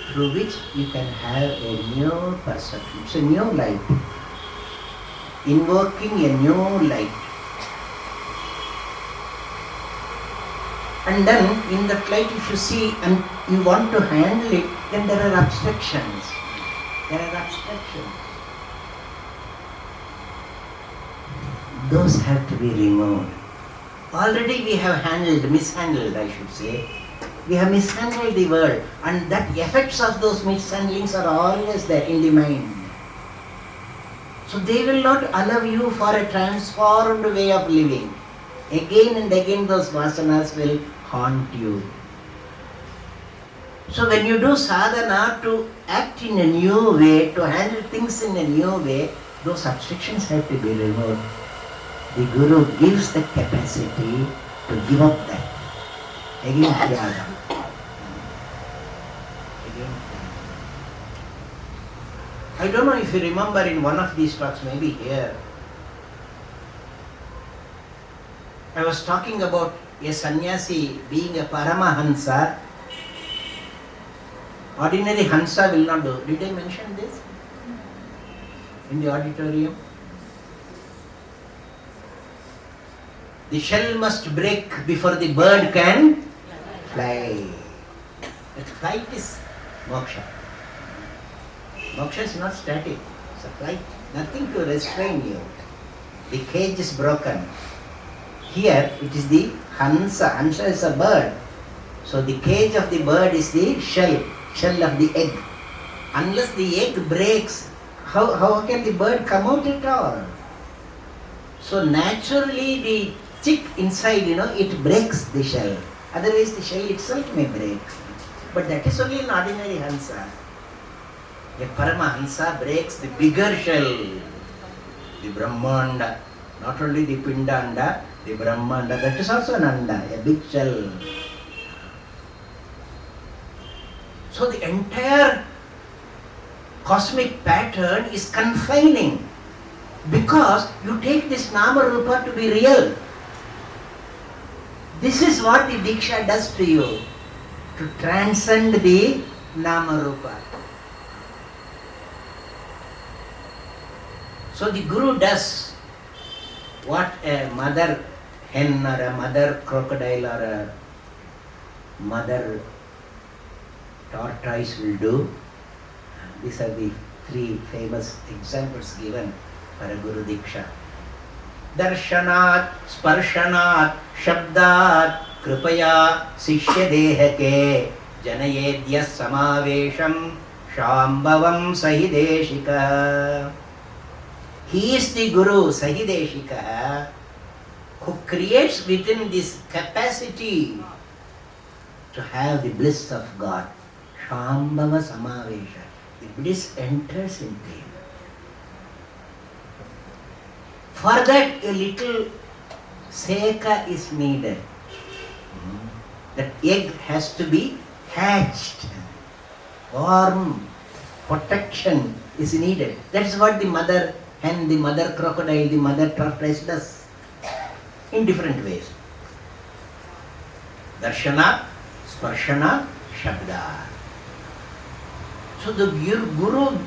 through which you can have a new perception. It's a new light. Invoking a new light. And then in that light, if you see and you want to handle it, then there are obstructions. There are obstructions. Those have to be removed. Already we have mishandled, I should say. We have mishandled the world, and that effects of those mishandlings are always there in the mind. So they will not allow you for a transformed way of living. Again and again those vasanas will haunt you. So when you do sadhana to act in a new way, to handle things in a new way, those obstructions have to be removed. The Guru gives the capacity to give up that. Again, Tyaga. I don't know if you remember in one of these talks, maybe here, I was talking about a sannyasi being a Paramahansa. Ordinary Hansa will not do. Did I mention this in the auditorium? The shell must break before the bird can fly. That flight is moksha. Moksha is not static. It's a flight. Nothing to restrain you. The cage is broken. Here it is the Hansa. Hansa is a bird. So the cage of the bird is the shell of the egg. Unless the egg breaks, how can the bird come out at all? So naturally the chick inside, it breaks the shell. Otherwise the shell itself may break. But that is only an ordinary Hansa. A Paramahansa breaks the bigger shell, the Brahmanda. Not only the Pindanda, the Brahmanda. That is also an Anda, a big shell. So the entire cosmic pattern is confining because you take this Nama Rupa to be real. This is what the Diksha does to you, to transcend the Nama Rupa. So the Guru does what a mother hen or a mother crocodile or a mother tortoise will do. These are the three famous examples given for a Guru Diksha. Darshanat, Sparshanat, Shabdat, Kripaya, Sishya Dehake, Janayedya Samavesham, Shambhavam Sahideshika. He is the Guru, Sahideshika, who creates within this capacity to have the bliss of God. Shambhava Samavesha. The bliss enters into him. For that a little seka is needed. That egg has to be hatched. Warm protection is needed. That's what the mother hen, the mother crocodile, the mother tortoise does in different ways. Darshana, Sparshana, Shabda. So the Guru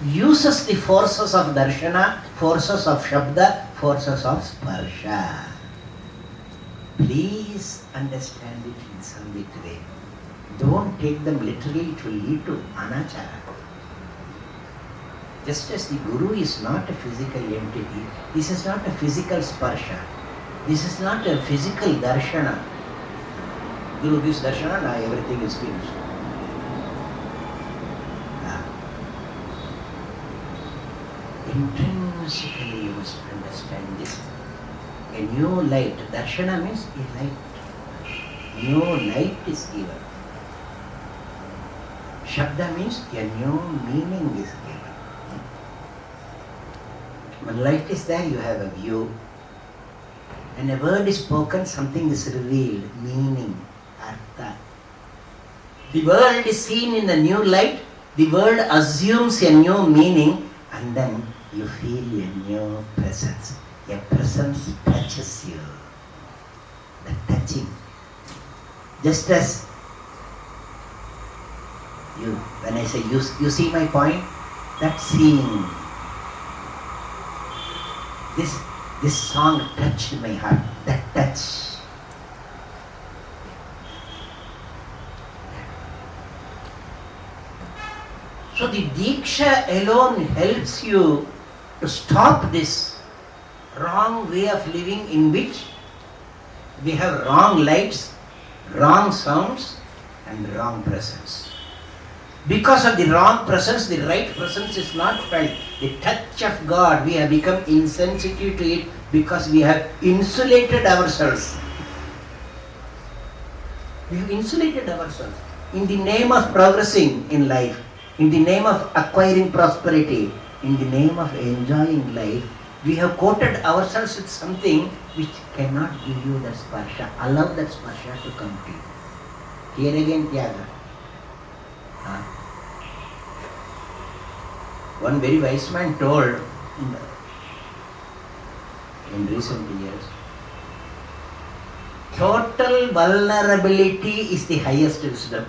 uses the forces of Darshana, forces of Shabda, forces of Sparsha. Please understand it in Samvit way. Don't take them literally, it will lead to anachara. Just as the Guru is not a physical entity, this is not a physical Sparsha. This is not a physical Darshana. Guru gives Darshana, now everything is finished. Intrinsically you must understand this. A new light, Darshana means a light. New light is given. Shabda means a new meaning is given. When light is there, you have a view. When a word is spoken, something is revealed, meaning, artha. The world is seen in a new light, the world assumes a new meaning, and then you feel a new presence. A presence touches you. The touching. Just as When I say you see my point, that seeing. This song touched my heart. That touch. So the Diksha alone helps you to stop this wrong way of living in which we have wrong lights, wrong sounds and wrong presence. Because of the wrong presence, the right presence is not felt. The touch of God, we have become insensitive to it because we have insulated ourselves. We have insulated ourselves. In the name of progressing in life, in the name of acquiring prosperity, in the name of enjoying life, we have coated ourselves with something which cannot give you that sparsha. Allow that sparsha to come to you. Here again, Tyaga. One very wise man told in recent years, total vulnerability is the highest wisdom.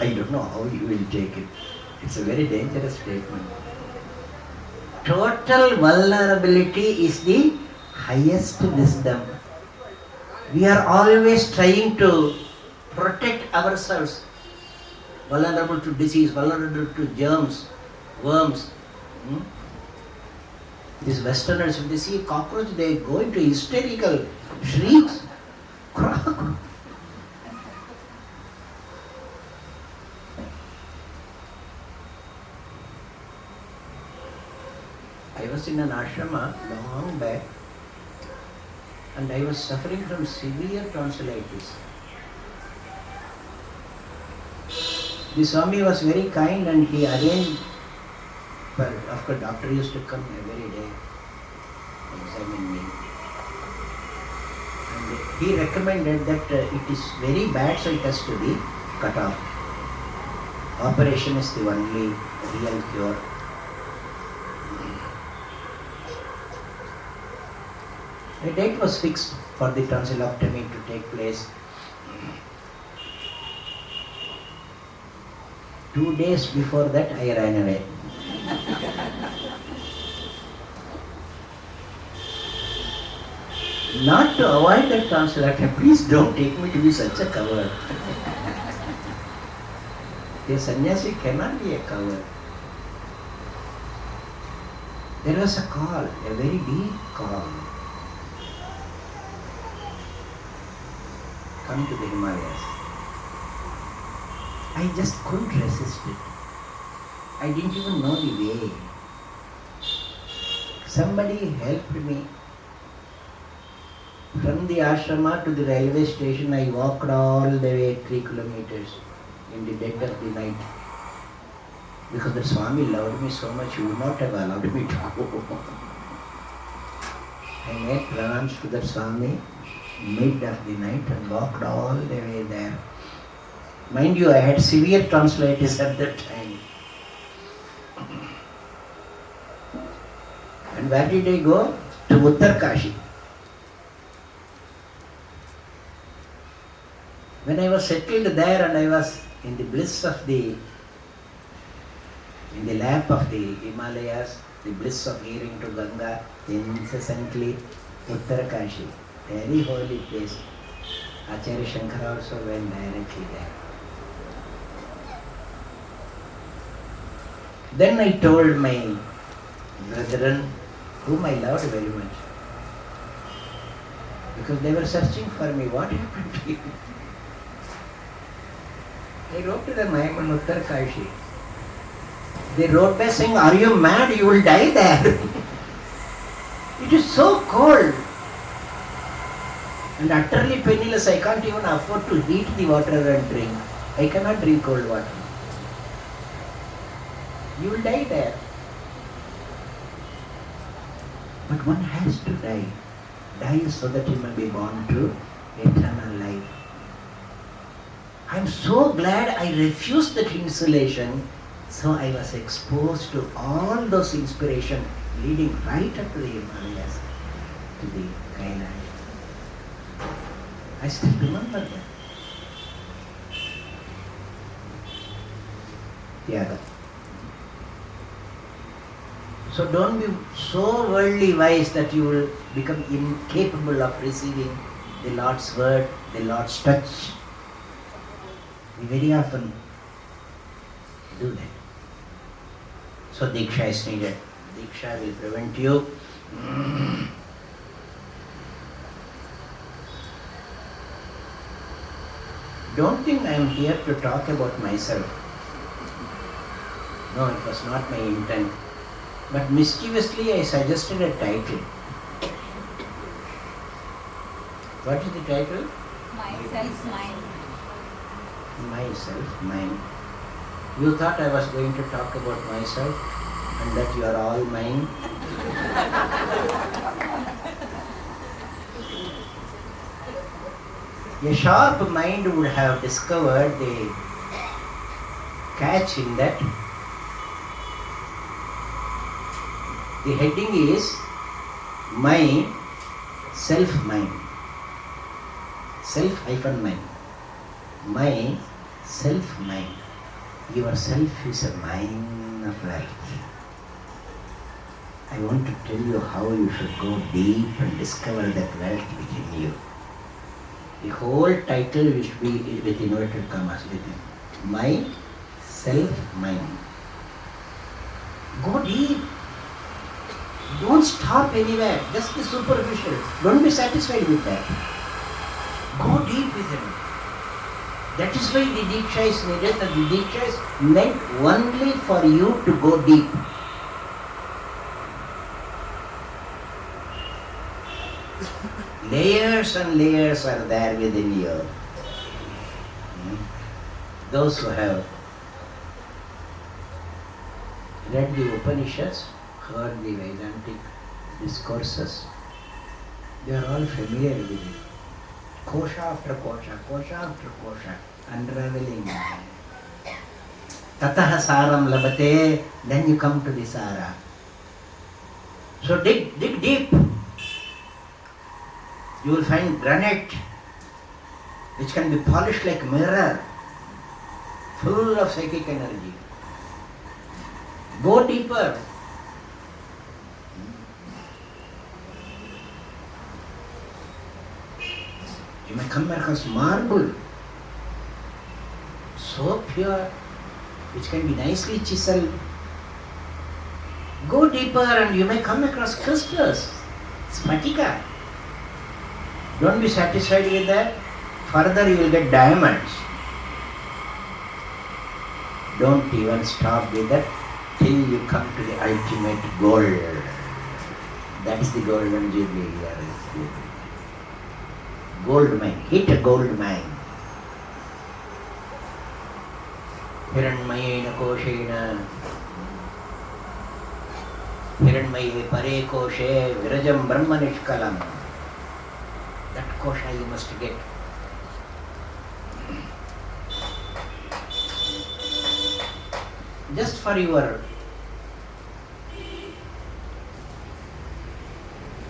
I don't know how you will take it. It's a very dangerous statement. Total vulnerability is the highest wisdom. We are always trying to protect ourselves. Vulnerable to disease, vulnerable to germs, worms. These Westerners, if they see a cockroach, they go into hysterical shrieks. I was in an ashrama long back and I was suffering from severe tonsillitis. The Swami was very kind and he arranged, of course doctor used to come every day, examine me. And he recommended that it is very bad, so it has to be cut off. Operation is the only real cure. A date was fixed for the tonsillectomy to take place. 2 days before that, I ran away. Not to avoid that tonsillectomy. Please don't take me to be such a coward. A sannyasi cannot be a coward. There was a call, a very deep call. Come to the Himalayas. I just couldn't resist it. I didn't even know the way. Somebody helped me. From the ashrama to the railway station, I walked all the way 3 kilometers in the dead of the night. Because the Swami loved me so much, he would not have allowed me to go. I made pranams to the Swami mid of the night and walked all the way there. Mind you, I had severe tonsillitis at that time. And where did I go? To Uttarkashi. When I was settled there and I was in the bliss of in the lap of the Himalayas, the bliss of hearing to Ganga incessantly, Uttarkashi, very holy place. Acharya Shankara also went directly there. Then I told my brethren, whom I loved very much, because they were searching for me, what happened to you? I wrote to them, I am in Uttarkashi. They wrote back saying, are you mad? You will die there. It is so cold. And utterly penniless, I can't even afford to heat the water and drink. I cannot drink cold water. You will die there. But one has to die. Die so that you may be born to eternal life. I am so glad I refused that insulation, so I was exposed to all those inspirations leading right up to the Himalayas, to the Kailash. I still remember that. Tyaga. So don't be so worldly wise that you will become incapable of receiving the Lord's word, the Lord's touch. We very often do that. So Diksha is needed. Diksha will prevent you. Don't think I am here to talk about myself. No, it was not my intent. But mischievously I suggested a title. What is the title? Myself, mine. Myself, mine. You thought I was going to talk about myself and that you are all mine? A sharp mind would have discovered the catch in that. The heading is my self-mind. Self-mind. My self-mind. Your self is a mine of light. I want to tell you how you should go deep and discover that wealth within you. The whole title will be with inverted commas within. My self-mind. Go deep. Don't stop anywhere. Just the superficial. Don't be satisfied with that. Go deep with it. That is why the Diksha is needed, and the Diksha is meant only for you to go deep. Layers and layers are there within you. Those who have read the Upanishads, heard the Vedantic discourses, they are all familiar with it. Kosha after kosha, kosha after kosha, unraveling. Tataha saram labate, then you come to the sara. So dig deep. You will find granite which can be polished like mirror, full of psychic energy. Go deeper. You may come across marble, so pure, which can be nicely chiseled. Go deeper and you may come across crystals, spatika. Don't be satisfied with that. Further you will get diamonds. Don't even stop with that till you come to the ultimate gold. That is the golden jubilee here. Gold mine. Hit a gold mine. Hiranmayena koshena. Hiranmaye pare koshe virajam brahmanishkalam. That kosha you must get. Just for your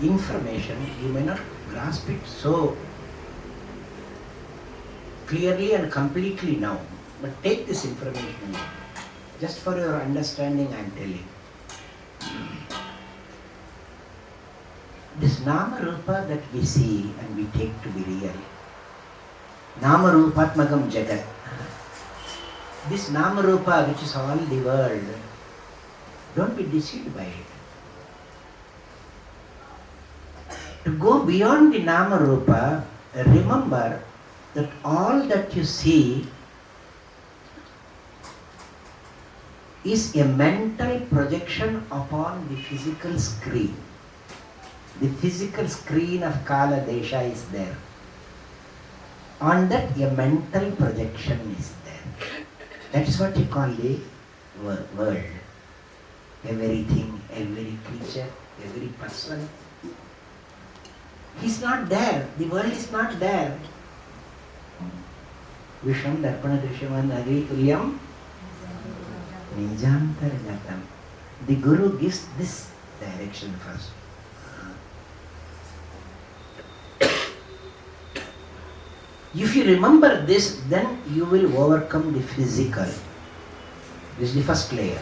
information, you may not grasp it so clearly and completely now, but take this information just for your understanding. I am telling. This Nama Rupa that we see and we take to be real, Nama Rupatmakam Jagat, this Nama Rupa which is all the world, don't be deceived by it. To go beyond the Nama Rupa, remember that all that you see is a mental projection upon the physical screen. The physical screen of Kala Desha is there. On that a mental projection is there. That is what you call the world. Everything, every creature, every person. He is not there. The world is not there. Visham Darpana Drishaman Agritulyam Nijantaragatam. The Guru gives this direction first. If you remember this, then you will overcome the physical. This is the first layer.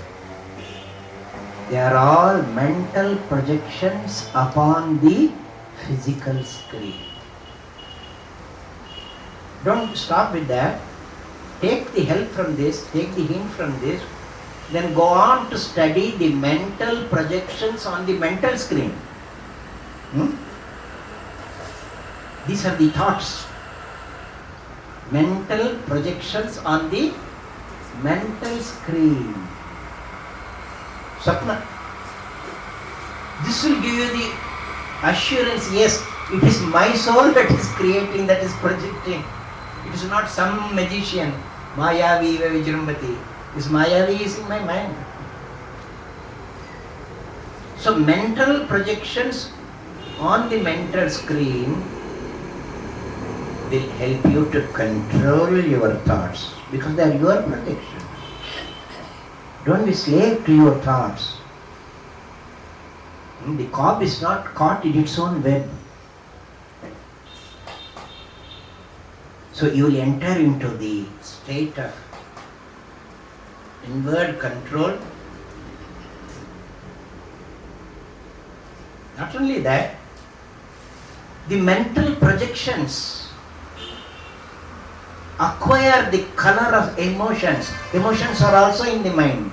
They are all mental projections upon the physical screen. Don't stop with that. Take the help from this, take the hint from this, then go on to study the mental projections on the mental screen. These are the thoughts. Mental projections on the mental screen. Sapna. This will give you the assurance, yes, it is my soul that is creating, that is projecting. It is not some magician, Mayavi Vijrambati. This Mayavi is in my mind. So mental projections on the mental screen will help you to control your thoughts because they are your protection. Don't be slave to your thoughts. The cob is not caught in its own web. So you will enter into the state of inward control. Not only that, the mental projections acquire the color of emotions. Emotions are also in the mind.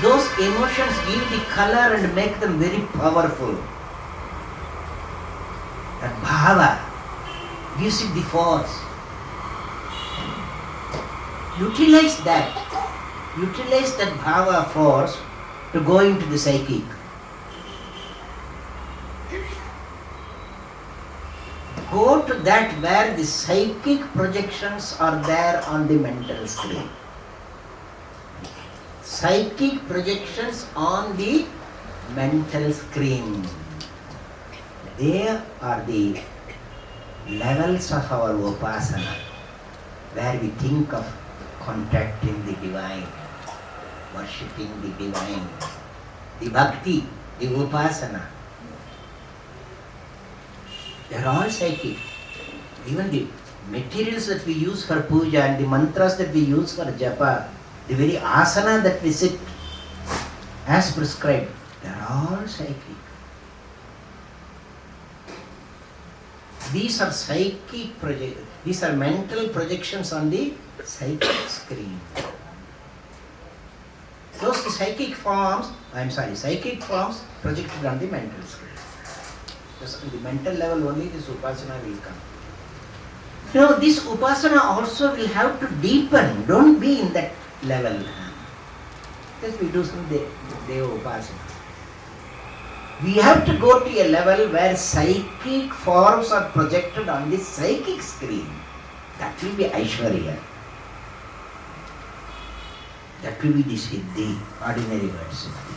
Those emotions give the color and make them very powerful. That bhava gives it the force. Utilize that. Utilize that bhava force to go into the psychic. Go to that where the psychic projections are there on the mental screen. Psychic projections on the mental screen. They are the levels of our upasana, where we think of contacting the divine, worshipping the divine, the bhakti, the upasana. They are all psychic. Even the materials that we use for puja and the mantras that we use for japa, the very asana that we sit as prescribed, they are all psychic. These are psychic projections. These are mental projections on the psychic screen. Those psychic forms projected on the mental screen. Because on the mental level only this upasana will come. Now this upasana also will have to deepen. Don't be in that level. Just we do some deva upasana. We have to go to a level where psychic forms are projected on the psychic screen. That will be Aishwarya. That will be the Siddhi, ordinary word Siddhi.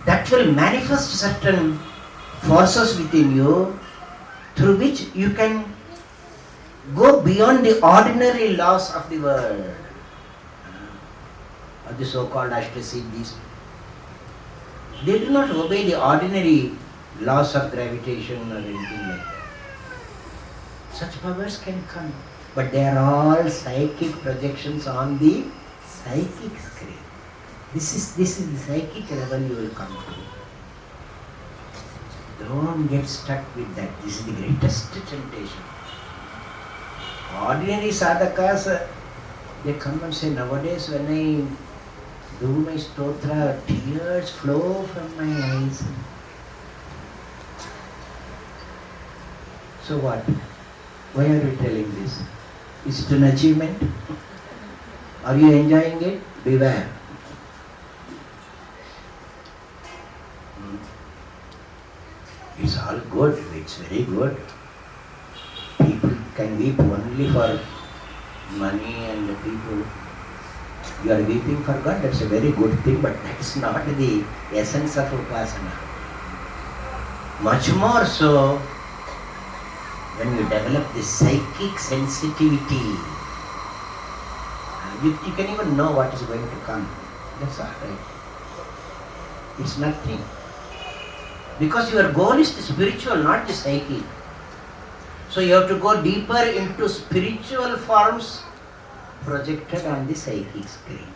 That will manifest certain forces within you through which you can go beyond the ordinary laws of the world. Or the so-called Ashtasiddhis. They do not obey the ordinary laws of gravitation or anything like that. Such powers can come, but they are all psychic projections on the psychic screen. This is the psychic level you will come to. Don't get stuck with that. This is the greatest temptation. Ordinary sadhakas, they come and say, nowadays when I do my stotra, tears flow from my eyes. So what? Why are you telling this? Is it an achievement? Are you enjoying it? Beware. It's all good, it's very good. People can weep only for money and the people. You are weeping for God, that's a very good thing, but that's not the essence of upasana. Much more so when you develop this psychic sensitivity. You can even know what is going to come. That's all right. It's nothing. Because your goal is the spiritual, not the psychic. So you have to go deeper into spiritual forms projected on the psychic screen.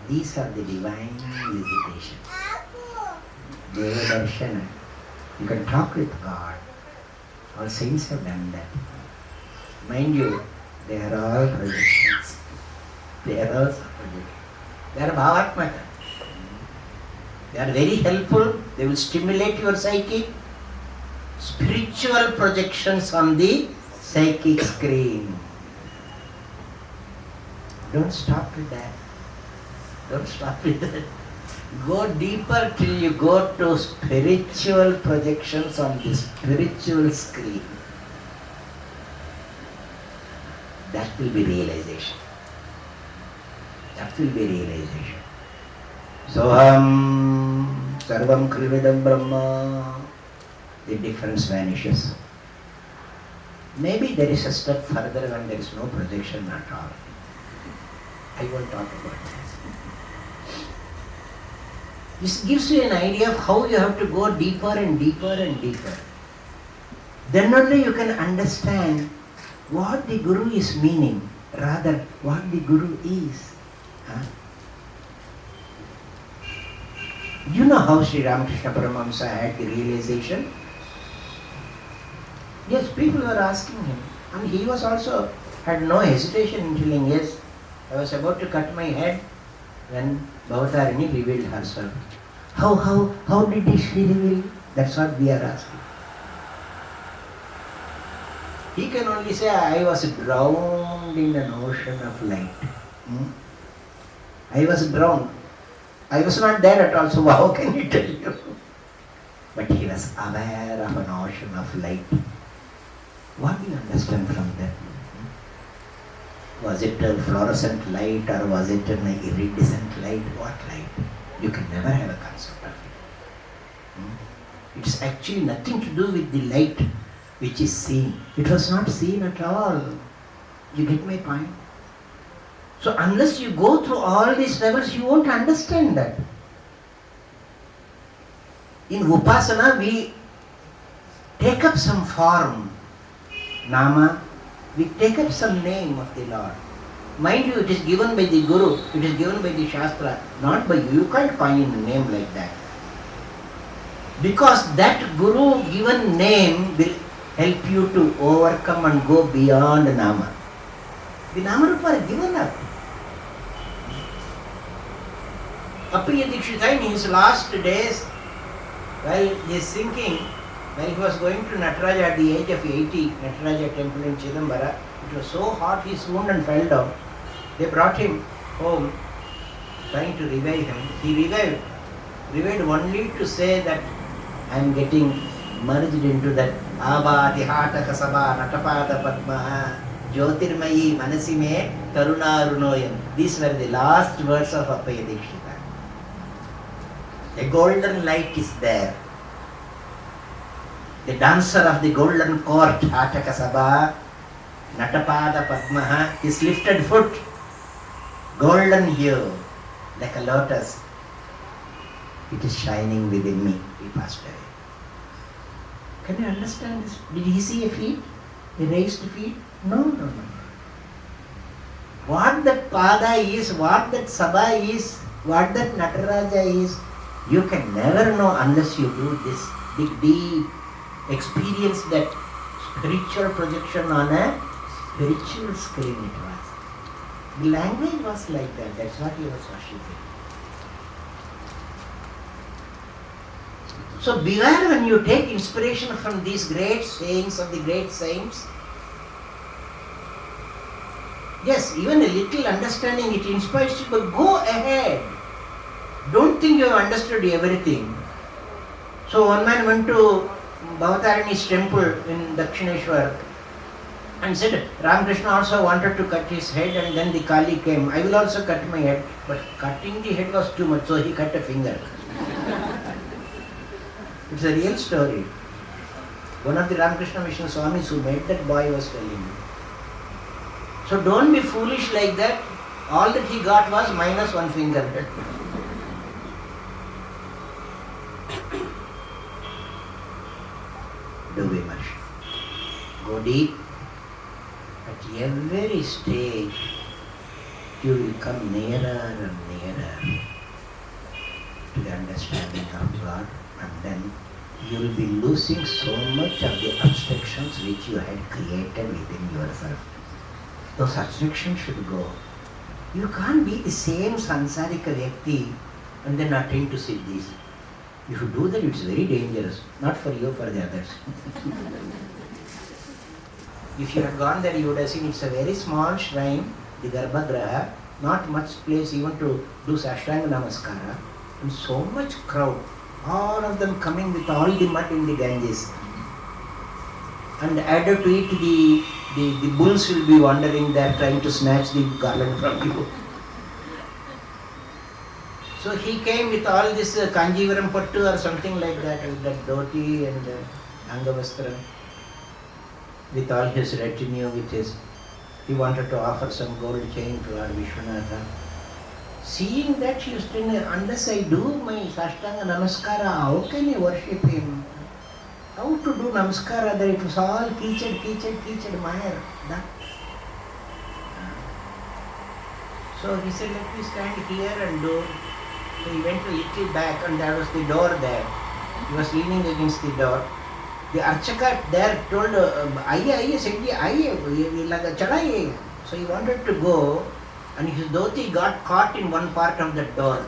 These are the divine visitations. Deva Darshana. You can talk with God. All saints have done that. Mind you, they are all projections. They are also projections. They are bhavatmaka. They are very helpful. They will stimulate your psyche. Spiritual projections on the psychic screen. Don't stop with that. Don't stop with that. Go deeper till you go to spiritual projections on the spiritual screen. That will be realization. That will be realization. Soham sarvam khalvidam brahma. The difference vanishes. Maybe there is a step further when there is no projection at all. I won't talk about that. This gives you an idea of how you have to go deeper and deeper and deeper. Then only you can understand what the Guru is meaning, rather what the Guru is. You know how Sri Ramakrishna Paramahamsa had the realization? Yes, people were asking him. And he was also, had no hesitation in telling, yes, I was about to cut my head when Bhavatarini revealed herself. How did she reveal? That's what we are asking. He can only say, I was drowned in an ocean of light. I was drowned. I was not there at all, so how can he tell you? But he was aware of an ocean of light. What do you understand from that? Was it a fluorescent light or was it an iridescent light? What light? You can never have a concept of it. It's actually nothing to do with the light which is seen. It was not seen at all. You get my point? So unless you go through all these levels, you won't understand that. In Upasana, we take up some form, Nama, we take up some name of the Lord. Mind you, it is given by the Guru, it is given by the Shastra, not by you. You can't coin a name like that. Because that Guru given name will help you to overcome and go beyond Nama. The Nama Rupa are given up. Appaya Dikshita in his last days, while he is thinking, when he was going to Nataraja at the age of 80, Nataraja temple in Chidambara, it was so hot he swooned and fell down. They brought him home, trying to revive him. He revived only to say that I am getting merged into that Abhati Hataka Sabha Natapada Padma Jyotirmayi Manasime Karunarunoyam. These were the last words of Appaya Dikshita. A golden light is there. The dancer of the golden court, Hataka Sabha, Natapada Padmaha, his lifted foot, golden hue, like a lotus. It is shining within me. He passed away. Can you understand this? Did he see a feet? A raised feet? No. What that Pada is, what that Sabha is, what that Nataraja is, you can never know unless you do this deep experience, that spiritual projection on a spiritual screen it was. The language was like that. That's what he was worshipping. So beware when you take inspiration from these great sayings of the great saints. Yes, even a little understanding it inspires you, but go ahead. Don't think you have understood everything. So one man went to Bhavatarini's temple in Dakshineshwar and said, Ramakrishna also wanted to cut his head, and then the Kali came. I will also cut my head. But cutting the head was too much, so he cut a finger. It's a real story. One of the Ramakrishna Mission Swamis who made that boy was telling me. So don't be foolish like that. All that he got was minus one finger. Do we much? go deep. At every stage, you will come nearer and nearer to the understanding of God, and then you will be losing so much of the obstructions which you had created within yourself. Those obstructions should go. You can't be the same sansarika vyakti and then attain to siddhis. If you do that, it's very dangerous. Not for you, for the others. If you had gone there, you would have seen it's a very small shrine, the Garbhagraha, not much place even to do Ashtanga Namaskara, and so much crowd, all of them coming with all the mud in the Ganges. And added to it, the bulls will be wandering there trying to snatch the garland from you. So he came with all this Kanjivaram Pattu or something like that, with that dhoti and Angavastra, with all his retinue, he wanted to offer some gold chain to Lord Vishwanatha. Seeing that, he was saying, unless I do my Sashtanga Namaskara, how can I worship him? How to do Namaskara? That it was all kiched mire. So he said, let me stand here and do. So he went a little back and there was the door there. He was leaning against the door. The Archaka there told, Aiye, Sethi, Aiye, Chadaye. So he wanted to go and his dhoti got caught in one part of the door.